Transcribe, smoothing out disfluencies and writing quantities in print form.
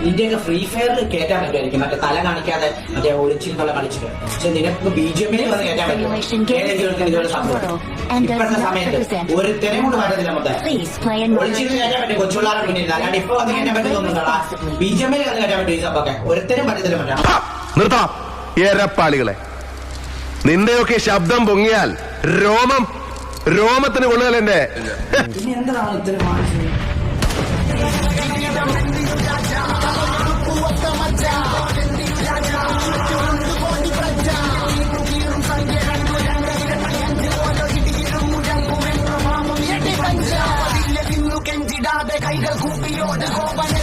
ഇന്ത്യയൊക്കെ free ഫയറിൽ കയറ്റാൻ പറ്റുമായിരിക്കും, മറ്റേ തല കാണിക്കാതെ മറ്റേ ഒളിച്ചിരുന്നുള്ള കളിച്ചിട്ട്. പക്ഷെ നിനക്ക് BGMയിൽ വന്ന് കയറ്റാൻ പറ്റും. ഏതെങ്കിലും ഇതുപോലെ സംഭവം ഇപ്പോഴത്തെ സമയത്ത് ഒരുത്തനെ കൊണ്ട് പറ്റത്തില്ല. മൊത്തം ഒളിച്ചിരുന്ന് കയറ്റാൻ പറ്റും കൊച്ചുപിള്ളാരെ മുന്നിൽ, അല്ലാണ്ട് ഇപ്പൊ വന്ന് കയറ്റാൻ പറ്റുന്നുണ്ടാ. BGMയിൽ വന്ന് കയറ്റാൻ പറ്റും ഈ സംഭവമൊക്കെ. ഒരുത്തരും പറ്റത്തില്ല. നിർത്താം ഏരപ്പാളികളെ. നിന്റെയൊക്കെ ശബ്ദം പൊങ്ങിയാൽ രോമത്തിന് കൊള്ളുകയല്ല എന്റെ. പിന്നെ എന്താണ് ഇത്രയും മാനസികം? കൈകൾ കൂപ്പിയോട് കോപന